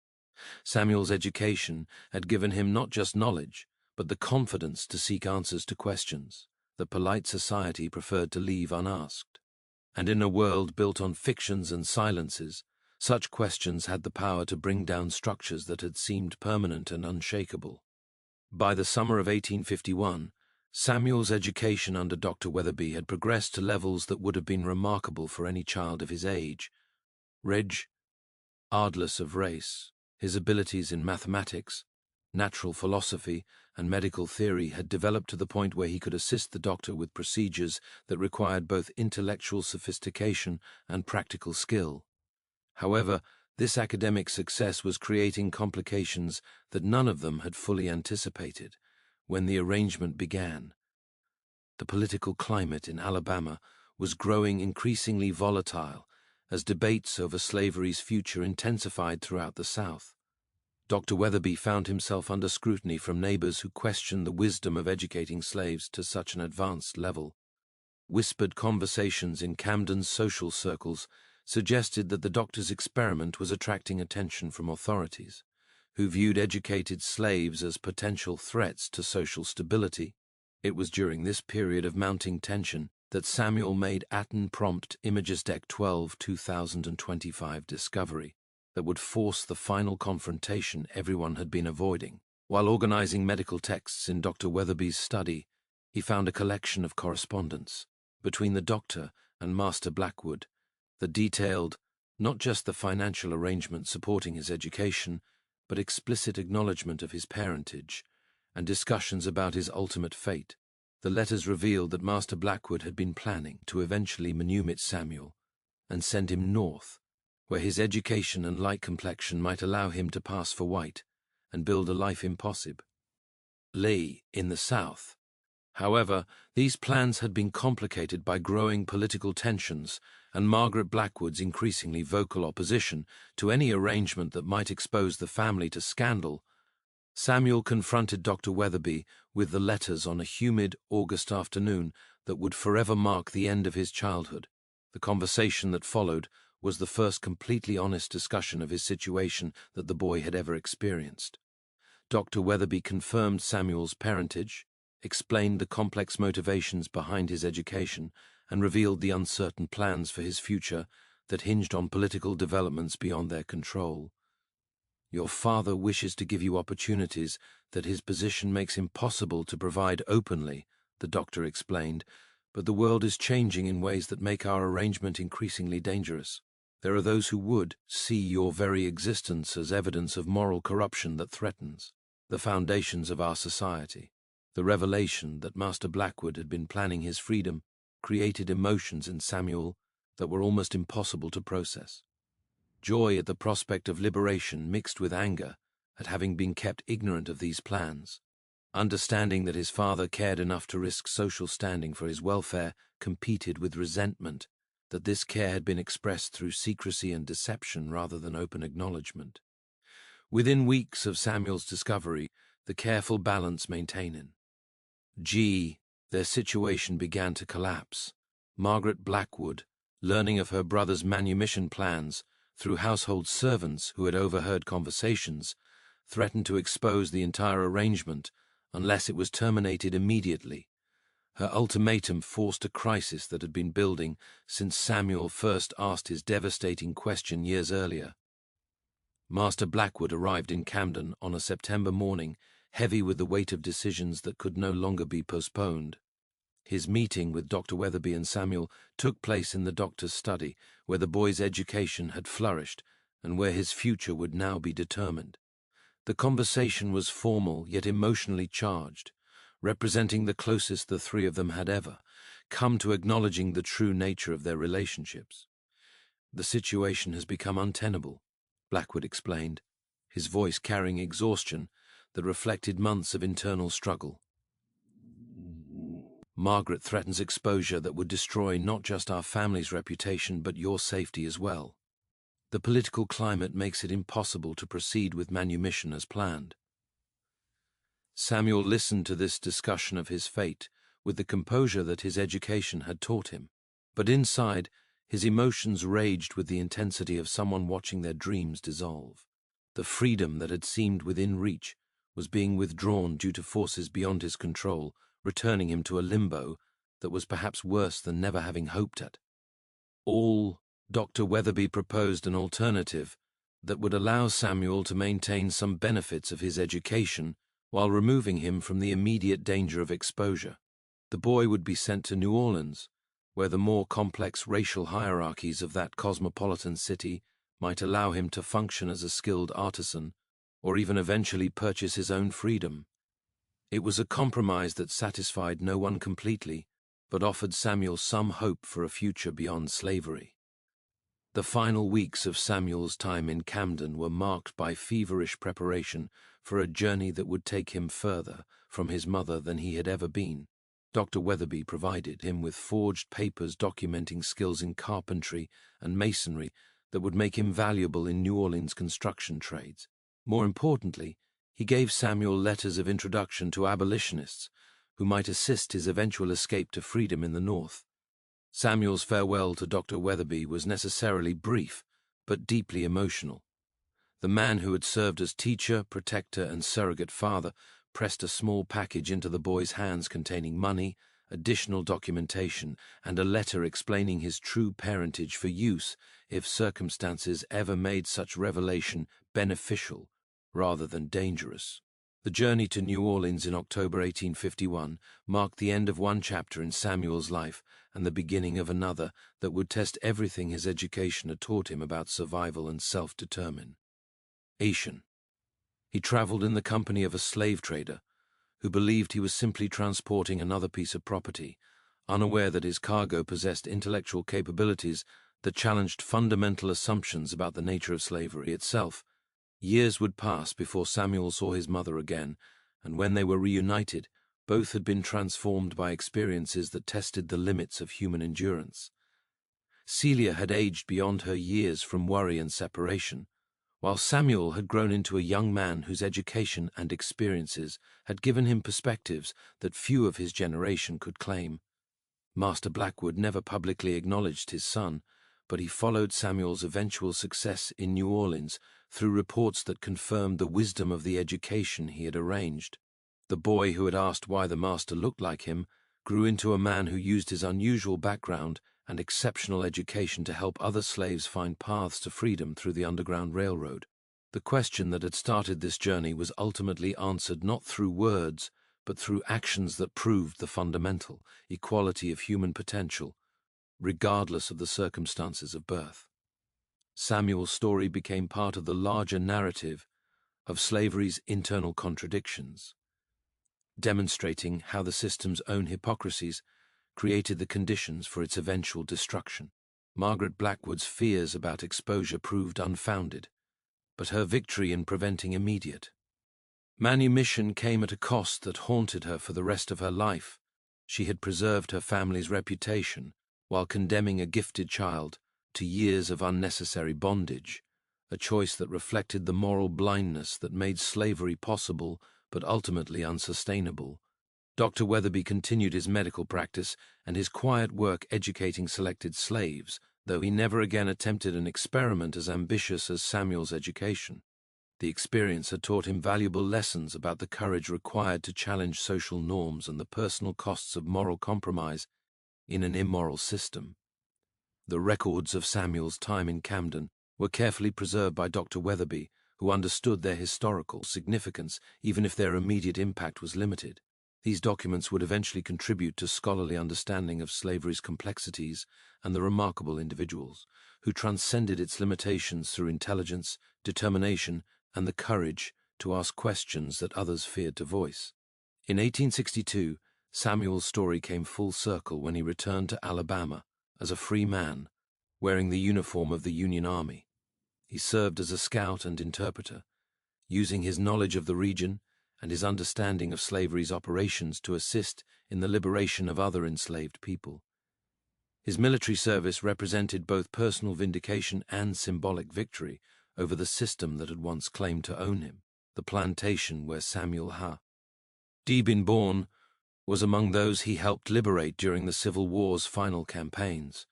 Samuel's education had given him not just knowledge, but the confidence to seek answers to questions that polite society preferred to leave unasked. And in a world built on fictions and silences, such questions had the power to bring down structures that had seemed permanent and unshakable. By the summer of 1851, Samuel's education under Dr. Weatherby had progressed to levels that would have been remarkable for any child of his age. Regardless of race, his abilities in mathematics, natural philosophy, and medical theory had developed to the point where he could assist the doctor with procedures that required both intellectual sophistication and practical skill. However, this academic success was creating complications that none of them had fully anticipated when the arrangement began. The political climate in Alabama was growing increasingly volatile as debates over slavery's future intensified throughout the South. Dr. Weatherby found himself under scrutiny from neighbors who questioned the wisdom of educating slaves to such an advanced level. Whispered conversations in Camden's social circles suggested that the doctor's experiment was attracting attention from authorities, who viewed educated slaves as potential threats to social stability. It was during this period of mounting tension that Samuel made prompt Images Deck 12 2025 discovery that would force the final confrontation everyone had been avoiding. While organizing medical texts in Dr. Weatherby's study, he found a collection of correspondence between the doctor and Master Blackwood that detailed not just the financial arrangement supporting his education, but explicit acknowledgement of his parentage and discussions about his ultimate fate. The letters revealed that Master Blackwood had been planning to eventually manumit Samuel and send him north, where his education and light complexion might allow him to pass for white and build a life impossible. In the South, However, these plans had been complicated by growing political tensions and Margaret Blackwood's increasingly vocal opposition to any arrangement that might expose the family to scandal. Samuel confronted Dr. Weatherby with the letters on a humid August afternoon that would forever mark the end of his childhood. The conversation that followed was the first completely honest discussion of his situation that the boy had ever experienced. Dr. Weatherby confirmed Samuel's parentage, explained the complex motivations behind his education, and revealed the uncertain plans for his future that hinged on political developments beyond their control. Your father wishes to give you opportunities that his position makes impossible to provide openly, the doctor explained, but the world is changing in ways that make our arrangement increasingly dangerous. There are those who would see your very existence as evidence of moral corruption that threatens the foundations of our society. The revelation that Master Blackwood had been planning his freedom created emotions in Samuel that were almost impossible to process. Joy at the prospect of liberation mixed with anger at having been kept ignorant of these plans. Understanding that his father cared enough to risk social standing for his welfare competed with resentment that this care had been expressed through secrecy and deception rather than open acknowledgement. Within weeks of Samuel's discovery, the careful balance maintained. Their situation began to collapse. Margaret Blackwood, learning of her brother's manumission plans through household servants who had overheard conversations, threatened to expose the entire arrangement unless it was terminated immediately. Her ultimatum forced a crisis that had been building since Samuel first asked his devastating question years earlier. Master Blackwood arrived in Camden on a September morning, heavy with the weight of decisions that could no longer be postponed. His meeting with Dr. Weatherby and Samuel took place in the doctor's study, where the boy's education had flourished and where his future would now be determined. The conversation was formal yet emotionally charged, representing the closest the three of them had ever come to acknowledging the true nature of their relationships. "The situation has become untenable," Blackwood explained, his voice carrying exhaustion that reflected months of internal struggle. "Margaret threatens exposure that would destroy not just our family's reputation but your safety as well. The political climate makes it impossible to proceed with manumission as planned." Samuel listened to this discussion of his fate with the composure that his education had taught him, but inside, his emotions raged with the intensity of someone watching their dreams dissolve. The freedom that had seemed within reach was being withdrawn due to forces beyond his control, returning him to a limbo that was perhaps worse than never having hoped at. Dr. Weatherby proposed an alternative that would allow Samuel to maintain some benefits of his education while removing him from the immediate danger of exposure. The boy would be sent to New Orleans, where the more complex racial hierarchies of that cosmopolitan city might allow him to function as a skilled artisan, or even eventually purchase his own freedom. It was a compromise that satisfied no one completely, but offered Samuel some hope for a future beyond slavery. The final weeks of Samuel's time in Camden were marked by feverish preparation for a journey that would take him further from his mother than he had ever been. Dr. Weatherby provided him with forged papers documenting skills in carpentry and masonry that would make him valuable in New Orleans construction trades. More importantly, he gave Samuel letters of introduction to abolitionists who might assist his eventual escape to freedom in the North. Samuel's farewell to Dr. Weatherby was necessarily brief, but deeply emotional. The man who had served as teacher, protector, and surrogate father pressed a small package into the boy's hands containing money, additional documentation, and a letter explaining his true parentage for use if circumstances ever made such revelation beneficial rather than dangerous. The journey to New Orleans in October 1851 marked the end of one chapter in Samuel's life and the beginning of another that would test everything his education had taught him about survival and self-determination. He traveled in the company of a slave trader who believed he was simply transporting another piece of property, unaware that his cargo possessed intellectual capabilities that challenged fundamental assumptions about the nature of slavery itself. Years would pass before Samuel saw his mother again, and when they were reunited, Both had been transformed by experiences that tested the limits of human endurance. Celia had aged beyond her years from worry and separation, while Samuel had grown into a young man whose education and experiences had given him perspectives that few of his generation could claim. Master Blackwood never publicly acknowledged his son, but he followed Samuel's eventual success in New Orleans through reports that confirmed the wisdom of the education he had arranged. The boy who had asked why the master looked like him grew into a man who used his unusual background and exceptional education to help other slaves find paths to freedom through the Underground Railroad. The question that had started this journey was ultimately answered not through words, but through actions that proved the fundamental equality of human potential, regardless of the circumstances of birth. Samuel's story became part of the larger narrative of slavery's internal contradictions, demonstrating how the system's own hypocrisies created the conditions for its eventual destruction. Margaret Blackwood's fears about exposure proved unfounded, but her victory in preventing immediate manumission came at a cost that haunted her for the rest of her life. She had preserved her family's reputation while condemning a gifted child to years of unnecessary bondage, a choice that reflected the moral blindness that made slavery possible but ultimately unsustainable. Dr. Weatherby continued his medical practice and his quiet work educating selected slaves, though he never again attempted an experiment as ambitious as Samuel's education. The experience had taught him valuable lessons about the courage required to challenge social norms and the personal costs of moral compromise in an immoral system. The records of Samuel's time in Camden were carefully preserved by Dr. Weatherby, who understood their historical significance even if their immediate impact was limited. These documents would eventually contribute to scholarly understanding of slavery's complexities and the remarkable individuals who transcended its limitations through intelligence, determination, and the courage to ask questions that others feared to voice. In 1862, Samuel's story came full circle when he returned to Alabama as a free man, wearing the uniform of the Union Army. He served as a scout and interpreter, using his knowledge of the region and his understanding of slavery's operations to assist in the liberation of other enslaved people. His military service represented both personal vindication and symbolic victory over the system that had once claimed to own him, the plantation where Samuel been born was among those he helped liberate during the Civil War's final campaigns.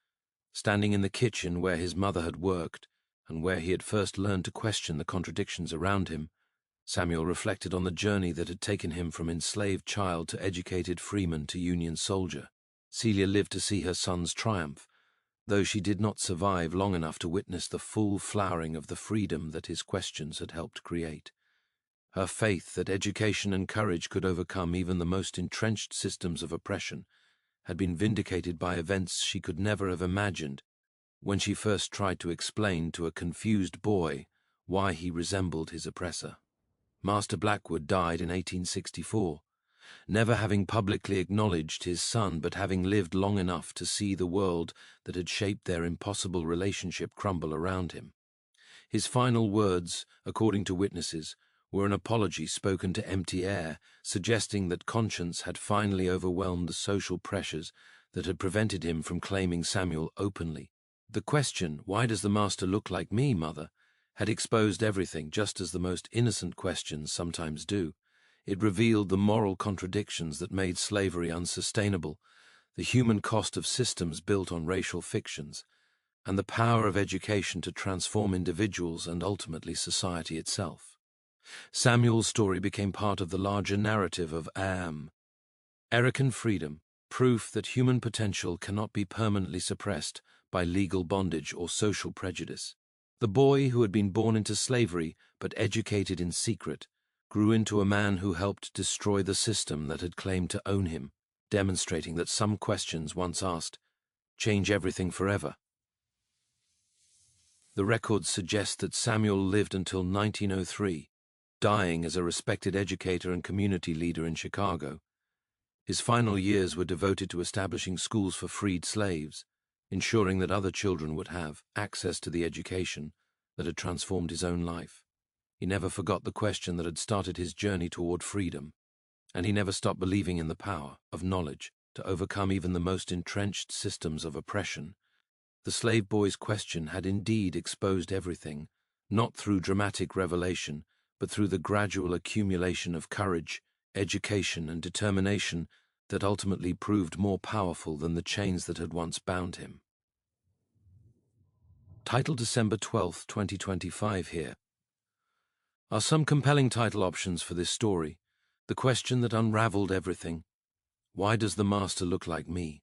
Standing in the kitchen where his mother had worked and where he had first learned to question the contradictions around him, Samuel reflected on the journey that had taken him from enslaved child to educated freeman to Union soldier. Celia lived to see her son's triumph, though she did not survive long enough to witness the full flowering of the freedom that his questions had helped create. Her faith that education and courage could overcome even the most entrenched systems of oppression had been vindicated by events she could never have imagined when she first tried to explain to a confused boy why he resembled his oppressor. Master Blackwood died in 1864, never having publicly acknowledged his son but having lived long enough to see the world that had shaped their impossible relationship crumble around him. His final words, according to witnesses, were an apology spoken to empty air, suggesting that conscience had finally overwhelmed the social pressures that had prevented him from claiming Samuel openly. The question, "Why does the master look like me, mother?" had exposed everything, just as the most innocent questions sometimes do. It revealed the moral contradictions that made slavery unsustainable, the human cost of systems built on racial fictions, and the power of education to transform individuals and ultimately society itself. Samuel's story became part of the larger narrative of American freedom, proof that human potential cannot be permanently suppressed by legal bondage or social prejudice. The boy who had been born into slavery but educated in secret grew into a man who helped destroy the system that had claimed to own him, demonstrating that some questions once asked change everything forever. The records suggest that Samuel lived until 1903, dying as a respected educator and community leader in Chicago. His final years were devoted to establishing schools for freed slaves, ensuring that other children would have access to the education that had transformed his own life. He never forgot the question that had started his journey toward freedom. and he never stopped believing in the power of knowledge to overcome even the most entrenched systems of oppression. The slave boy's question had indeed exposed everything, not through dramatic revelation, but through the gradual accumulation of courage, education, and determination that ultimately proved more powerful than the chains that had once bound him. Title December 12, 2025 here. Are some compelling title options for this story. The question that unraveled everything. Why does the master look like me?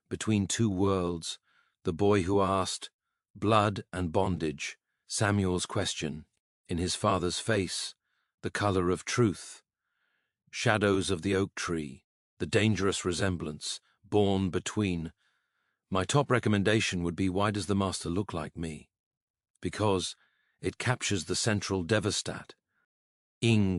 Between two worlds. The boy who asked. Blood and bondage. Samuel's question. In his father's face. The color of truth. Shadows of the oak tree. The dangerous resemblance. Born between. My top recommendation would be Why does the master look like me? Because it captures the central devastat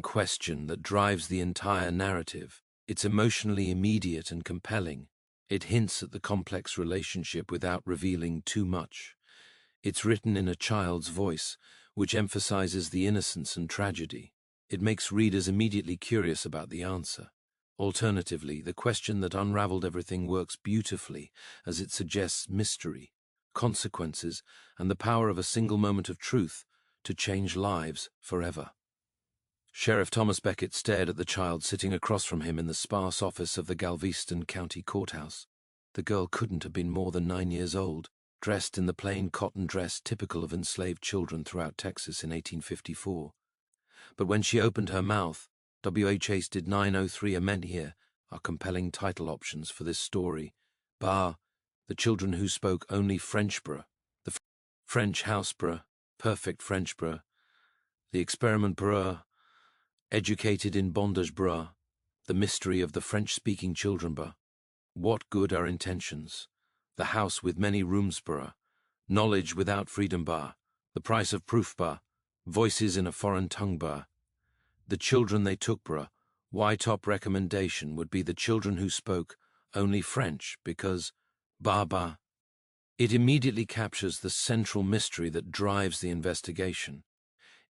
question that drives the entire narrative. It's emotionally immediate and compelling. It hints at the complex relationship without revealing too much. It's written in a child's voice, which emphasizes the innocence and tragedy. It makes readers immediately curious about the answer. Alternatively, the question that unraveled everything works beautifully as it suggests mystery, consequences, and the power of a single moment of truth to change lives forever. Sheriff Thomas Becket stared at the child sitting across from him in the sparse office of the Galveston County Courthouse. The girl couldn't have been more than 9 years old, dressed in the plain cotton dress typical of enslaved children throughout Texas in 1854. But when she opened her mouth, W.H. did 903 amend here are compelling title options for this story. Bar, the children who spoke only Frenchborough, the French houseborough, perfect Frenchborough, the experiment borough, educated in bondage borough, the mystery of the French-speaking children borough. What good are intentions? The house with many rooms borough, knowledge without freedom bar, the price of proof bar, voices in a foreign tongue bar. The children they took borough. Why top recommendation would be the children who spoke only French because bar. It immediately captures the central mystery that drives the investigation.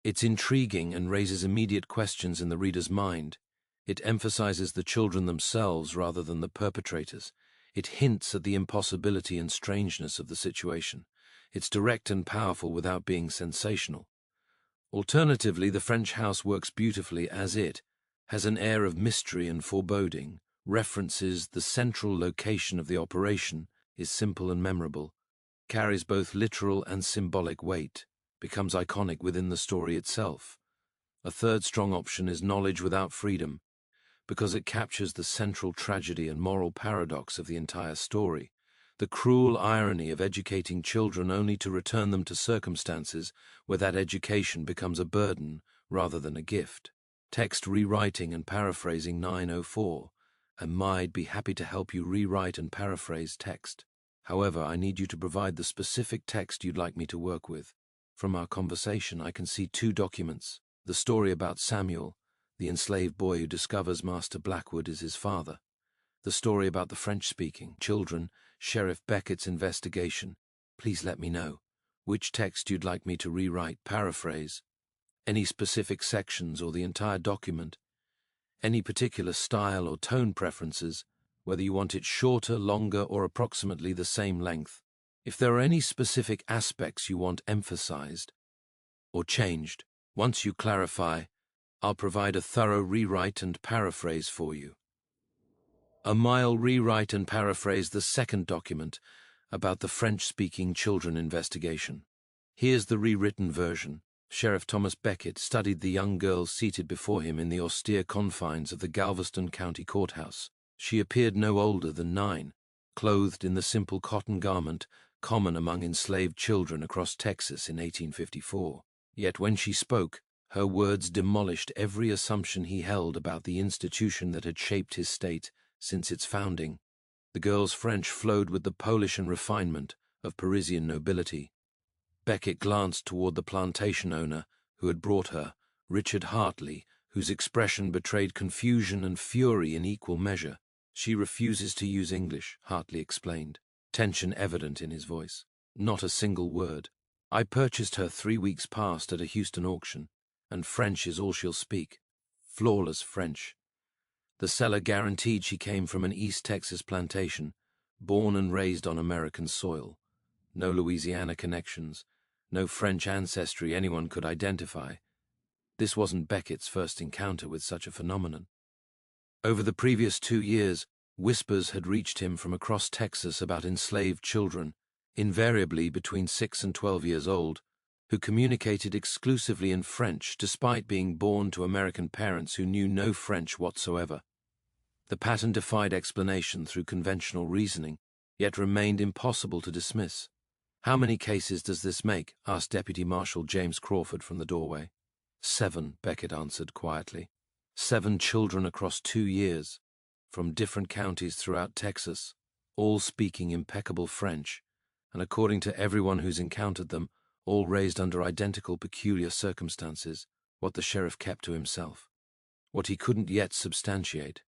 It's intriguing and raises immediate questions in the reader's mind. It emphasizes the children themselves rather than the perpetrators. It hints at the impossibility and strangeness of the situation. It's direct and powerful without being sensational. Alternatively, the French house works beautifully as it has an air of mystery and foreboding, references the central location of the operation, is simple and memorable, carries both literal and symbolic weight, becomes iconic within the story itself. A third strong option is knowledge without freedom, because it captures the central tragedy and moral paradox of the entire story, the cruel irony of educating children only to return them to circumstances where that education becomes a burden rather than a gift. Text rewriting and paraphrasing 904, and I'd be happy to help you rewrite and paraphrase text. However, I need you to provide the specific text you'd like me to work with. From our conversation, I can see 2 documents. The story about Samuel, the enslaved boy who discovers Master Blackwood is his father. The story about the French-speaking children, Sheriff Beckett's investigation. Please let me know which text you'd like me to rewrite, paraphrase, any specific sections or the entire document, any particular style or tone preferences, whether you want it shorter, longer, or approximately the same length. If there are any specific aspects you want emphasized or changed, once you clarify, I'll provide a thorough rewrite and paraphrase for you. I'll rewrite and paraphrase the second document about the French-speaking children investigation. Here's the rewritten version. Sheriff Thomas Becket studied the young girl seated before him in the austere confines of the Galveston County Courthouse. She appeared no older than 9, clothed in the simple cotton garment common among enslaved children across Texas in 1854. Yet when she spoke, her words demolished every assumption he held about the institution that had shaped his state since its founding. The girl's French flowed with the polish and refinement of Parisian nobility. Becket glanced toward the plantation owner who had brought her, Richard Hartley, whose expression betrayed confusion and fury in equal measure. She refuses to use English, Hartley explained, tension evident in his voice. Not a single word. I purchased her 3 weeks past at a Houston auction, and French is all she'll speak. Flawless French. The seller guaranteed she came from an East Texas plantation, born and raised on American soil. No Louisiana connections, no French ancestry anyone could identify. This wasn't Beckett's first encounter with such a phenomenon. Over the previous 2 years, whispers had reached him from across Texas about enslaved children, invariably between 6 and 12 years old, who communicated exclusively in French despite being born to American parents who knew no French whatsoever. The pattern defied explanation through conventional reasoning, yet remained impossible to dismiss. "How many cases does this make?" asked Deputy Marshal James Crawford from the doorway. 7, Beckett answered quietly. 7 children across 2 years, from different counties throughout Texas, all speaking impeccable French, and according to everyone who's encountered them, all raised under identical peculiar circumstances, what the sheriff kept to himself. What he couldn't yet substantiate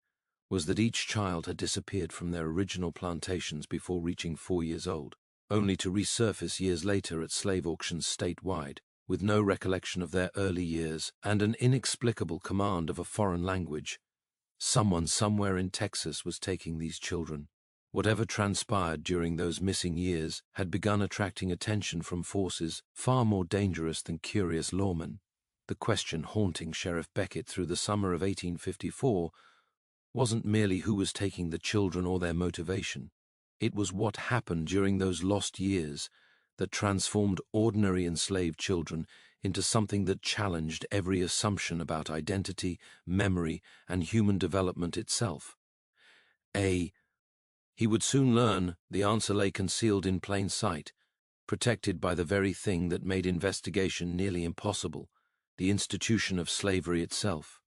was that each child had disappeared from their original plantations before reaching 4 years old, only to resurface years later at slave auctions statewide, with no recollection of their early years and an inexplicable command of a foreign language. Someone somewhere in Texas was taking these children. Whatever transpired during those missing years had begun attracting attention from forces far more dangerous than curious lawmen. The question haunting Sheriff Beckett through the summer of 1854 wasn't merely who was taking the children or their motivation. It was what happened during those lost years that transformed ordinary enslaved children into something that challenged every assumption about identity, memory, and human development itself. He would soon learn the answer lay concealed in plain sight, protected by the very thing that made investigation nearly impossible, the institution of slavery itself.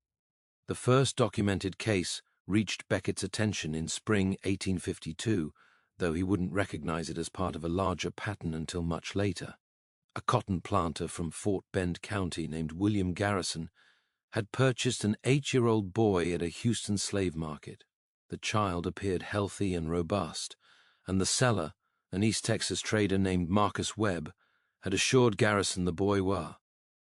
The first documented case reached Beckett's attention in spring 1852, though he wouldn't recognize it as part of a larger pattern until much later. A cotton planter from Fort Bend County named William Garrison had purchased an 8-year-old boy at a Houston slave market. The child appeared healthy and robust, and the seller, an East Texas trader named Marcus Webb, had assured Garrison the boy